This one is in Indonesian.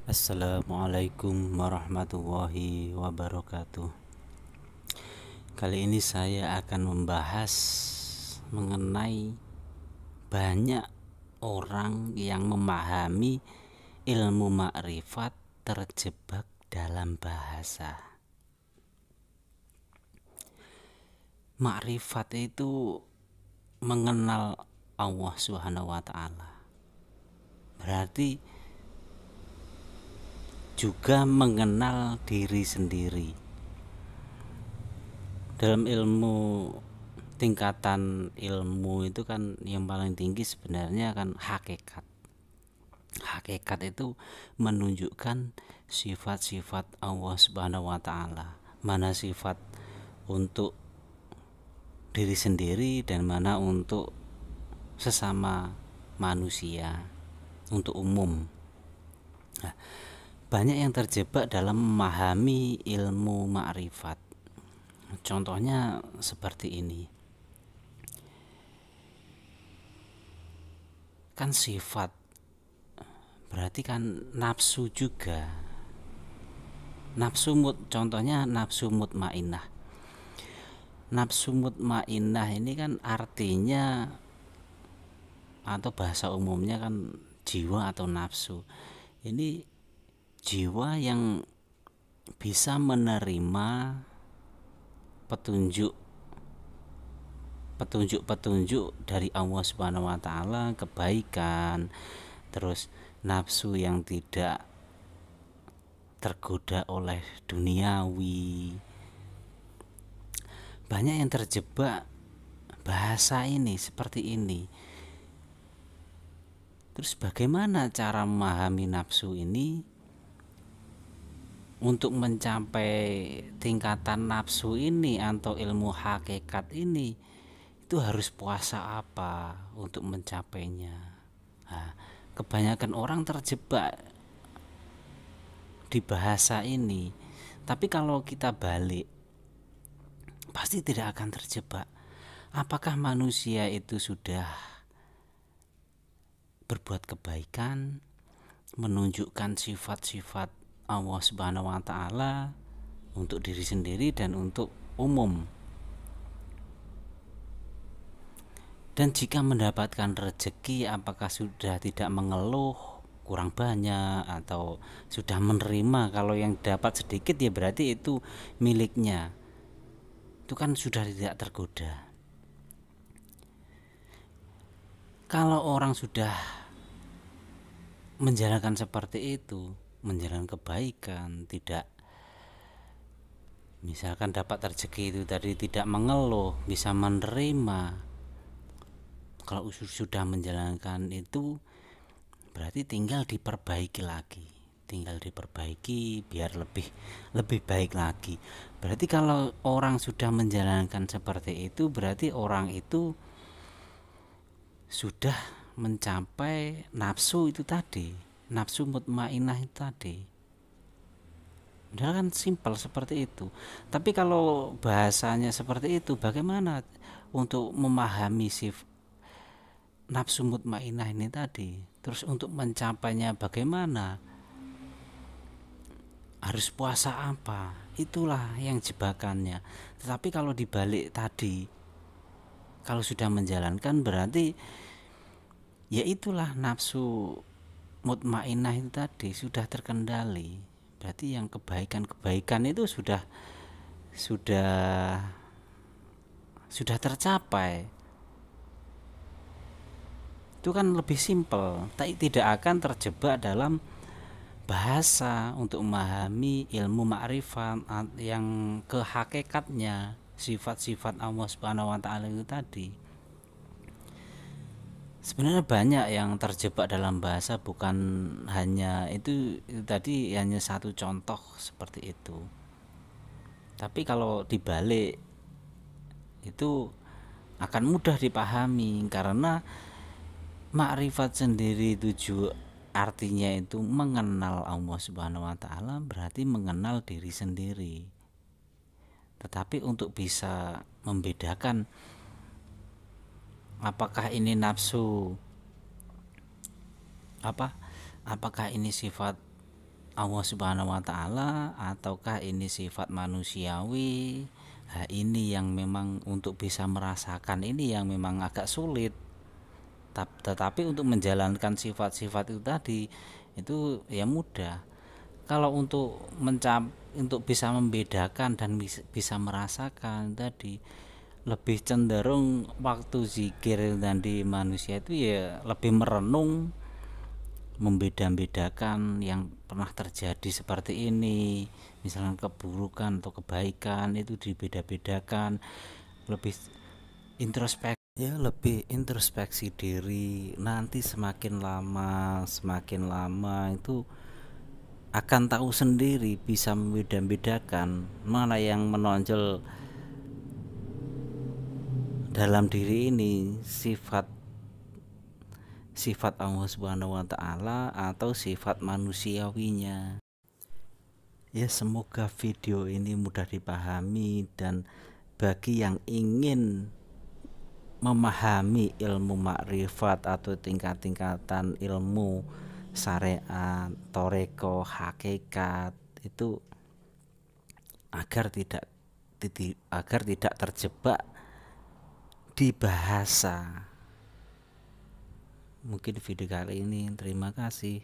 Assalamualaikum warahmatullahi wabarakatuh. Kali ini saya akan membahas mengenai banyak orang yang memahami ilmu makrifat terjebak dalam bahasa. Makrifat itu mengenal Allah Subhanahu wa taala. Berarti juga mengenal diri sendiri. Dalam tingkatan ilmu itu kan yang paling tinggi sebenarnya kan hakikat. Hakikat itu menunjukkan sifat-sifat Allah Subhanahu wa taala. Mana sifat untuk diri sendiri dan mana untuk sesama manusia, untuk umum. Nah, banyak yang terjebak dalam memahami ilmu makrifat. Contohnya seperti ini. Kan sifat berarti kan nafsu juga. Contohnya nafsu mutmainnah. Nafsu mutmainnah ini kan artinya atau bahasa umumnya kan jiwa atau nafsu. Ini jiwa yang bisa menerima petunjuk dari Allah Subhanahu wa taala, kebaikan, terus nafsu yang tidak tergoda oleh duniawi. Banyak yang terjebak bahasa ini seperti ini. Terus bagaimana cara memahami nafsu ini untuk mencapai tingkatan nafsu ini atau ilmu hakikat ini? Itu harus puasa apa untuk mencapainya? Nah, kebanyakan orang terjebak di bahasa ini. Tapi kalau kita balik, pasti tidak akan terjebak. Apakah manusia itu sudah berbuat kebaikan, menunjukkan sifat-sifat Allah Subhanahu wa taala untuk diri sendiri dan untuk umum? Dan jika mendapatkan rezeki, apakah sudah tidak mengeluh kurang banyak atau sudah menerima kalau yang dapat sedikit ya berarti itu miliknya. Itu kan sudah tidak tergoda. Kalau orang sudah menjalankan seperti itu, menjalankan kebaikan, tidak misalkan dapat rezeki itu tadi tidak mengeluh, bisa menerima. Kalau sudah menjalankan itu berarti tinggal diperbaiki lagi, biar lebih baik lagi. Berarti kalau orang sudah menjalankan seperti itu berarti orang itu sudah mencapai nafsu itu tadi, nafsu mutmainnah itu tadi. Udah kan simpel seperti itu. Tapi kalau bahasanya seperti itu, bagaimana untuk memahami nafsu mutmainnah ini tadi? Terus untuk mencapainya bagaimana? Harus puasa apa? Itulah yang jebakannya. Tetapi kalau dibalik tadi, kalau sudah menjalankan berarti ya itulah nafsu mutmainnah itu tadi sudah terkendali. Berarti yang kebaikan itu sudah tercapai. Itu kan lebih simpel, tidak akan terjebak dalam bahasa untuk memahami ilmu makrifat yang ke hakikatnya, sifat-sifat Allah Subhanahu wa taala itu tadi. Sebenarnya banyak yang terjebak dalam bahasa, bukan hanya itu tadi, hanya satu contoh seperti itu. Tapi kalau dibalik itu akan mudah dipahami karena makrifat sendiri artinya itu mengenal Allah Subhanahu wa taala, berarti mengenal diri sendiri. Tetapi untuk bisa membedakan apakah ini nafsu apakah ini sifat Allah Subhanahu wa Ta'ala ataukah ini sifat manusiawi? Ini yang memang untuk bisa merasakan ini yang memang agak sulit. Tetapi untuk menjalankan sifat-sifat itu tadi itu ya mudah. Kalau untuk bisa membedakan dan bisa merasakan tadi, lebih cenderung waktu zikir dan di manusia itu ya lebih merenung, membeda-bedakan yang pernah terjadi seperti ini, misalnya keburukan atau kebaikan itu dibeda-bedakan, lebih lebih introspeksi diri. Nanti semakin lama itu akan tahu sendiri, bisa membeda-bedakan mana yang menonjol dalam diri ini, sifat Allah Subhanahu wa Ta'ala atau sifat manusiawinya. Ya, semoga video ini mudah dipahami, dan bagi yang ingin memahami ilmu makrifat atau tingkat-tingkatan ilmu syariat, toreko, hakikat itu, agar tidak terjebak di bahasa. Mungkin video kali ini, terima kasih.